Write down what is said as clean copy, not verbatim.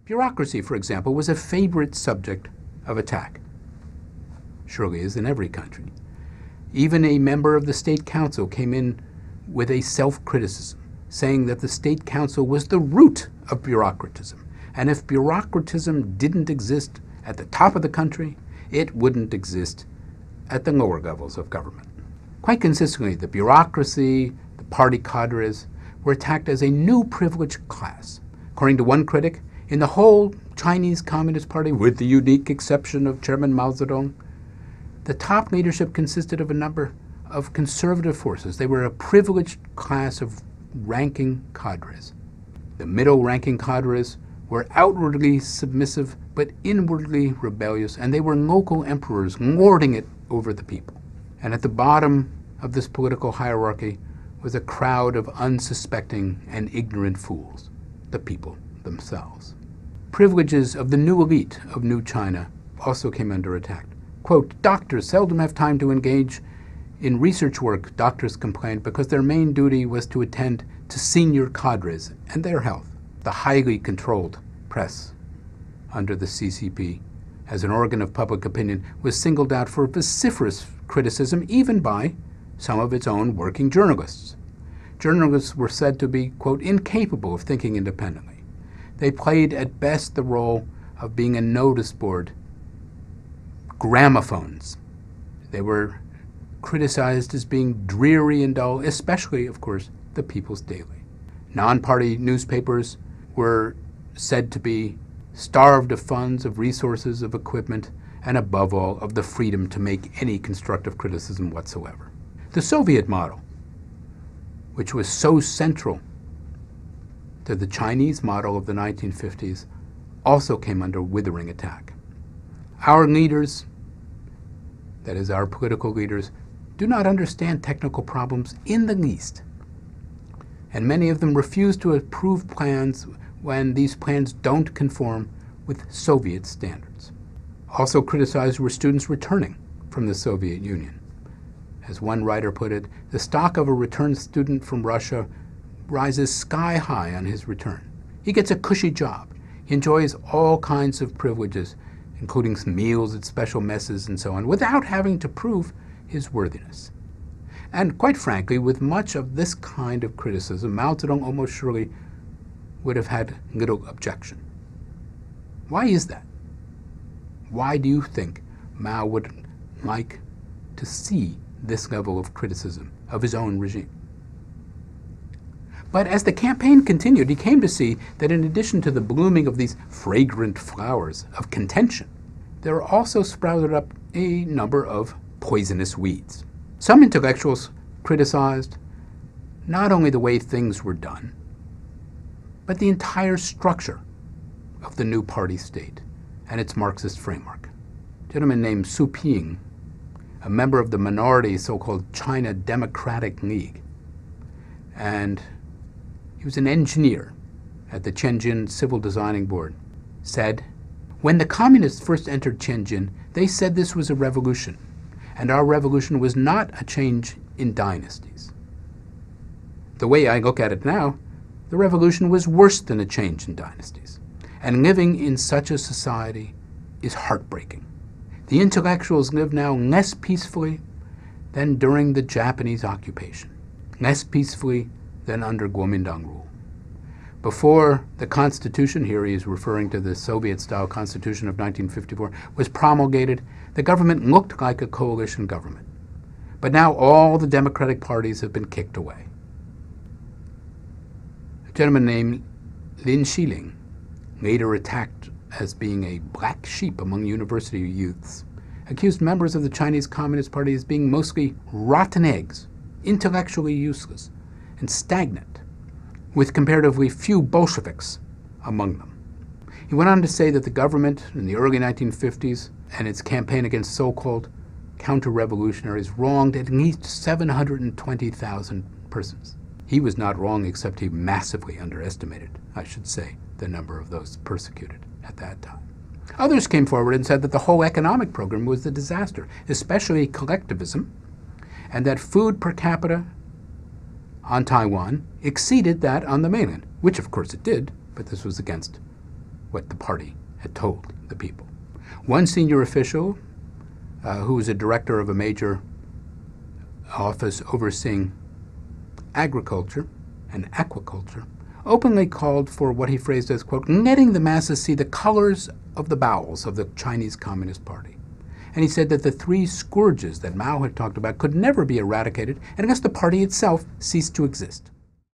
Bureaucracy, for example, was a favorite subject of attack. Surely is in every country. Even a member of the State Council came in with a self-criticism, saying that the State Council was the root of bureaucratism. And if bureaucratism didn't exist at the top of the country, it wouldn't exist at the lower levels of government. Quite consistently, the bureaucracy, the party cadres, were attacked as a new privileged class. According to one critic, in the whole Chinese Communist Party, with the unique exception of Chairman Mao Zedong, the top leadership consisted of a number of conservative forces. They were a privileged class of ranking cadres. The middle-ranking cadres were outwardly submissive but inwardly rebellious, and they were local emperors lording it over the people. And at the bottom of this political hierarchy was a crowd of unsuspecting and ignorant fools, the people themselves. Privileges of the new elite of New China also came under attack. Quote, doctors seldom have time to engage in research work, doctors complained, because their main duty was to attend to senior cadres and their health. The highly controlled press under the CCP as an organ of public opinion was singled out for vociferous criticism even by some of its own working journalists. Journalists were said to be, quote, incapable of thinking independently. They played at best the role of being a notice board gramophones. They were criticized as being dreary and dull, especially, of course, the People's Daily. Non-party newspapers were said to be starved of funds, of resources, of equipment, and above all, of the freedom to make any constructive criticism whatsoever. The Soviet model, which was so central to the Chinese model of the 1950s, also came under withering attack. Our leaders, that is, our political leaders, do not understand technical problems in the least. And many of them refuse to approve plans when these plans don't conform with Soviet standards. Also criticized were students returning from the Soviet Union. As one writer put it, the stock of a returned student from Russia rises sky high on his return. He gets a cushy job. He enjoys all kinds of privileges, including meals at special messes and so on, without having to prove his worthiness. And quite frankly, with much of this kind of criticism, Mao Zedong almost surely would have had little objection. Why is that? Why do you think Mao would like to see this level of criticism of his own regime? But as the campaign continued, he came to see that in addition to the blooming of these fragrant flowers of contention, there also sprouted up a number of poisonous weeds. Some intellectuals criticized not only the way things were done, but the entire structure of the new party state and its Marxist framework. A gentleman named Su Ping, a member of the minority so-called China Democratic League, and he was an engineer at the Tianjin Civil Designing Board, said, when the communists first entered Tianjin, they said this was a revolution, and our revolution was not a change in dynasties. The way I look at it now, the revolution was worse than a change in dynasties, and living in such a society is heartbreaking. The intellectuals live now less peacefully than during the Japanese occupation, less peacefully than under Kuomintang rule. Before the Constitution, here he is referring to the Soviet-style Constitution of 1954, was promulgated, the government looked like a coalition government. But now all the democratic parties have been kicked away. A gentleman named Lin Xiling, later attacked as being a black sheep among university youths, accused members of the Chinese Communist Party as being mostly rotten eggs, intellectually useless, and stagnant, with comparatively few Bolsheviks among them. He went on to say that the government in the early 1950s and its campaign against so-called counter-revolutionaries wronged at least 720,000 persons. He was not wrong, except he massively underestimated, I should say, the number of those persecuted at that time. Others came forward and said that the whole economic program was a disaster, especially collectivism, and that food per capita on Taiwan exceeded that on the mainland, which of course it did, but this was against what the party had told the people. One senior official, who was a director of a major office overseeing agriculture and aquaculture, openly called for what he phrased as, quote, letting the masses see the colors of the bowels of the Chinese Communist Party. And he said that the three scourges that Mao had talked about could never be eradicated unless the party itself ceased to exist.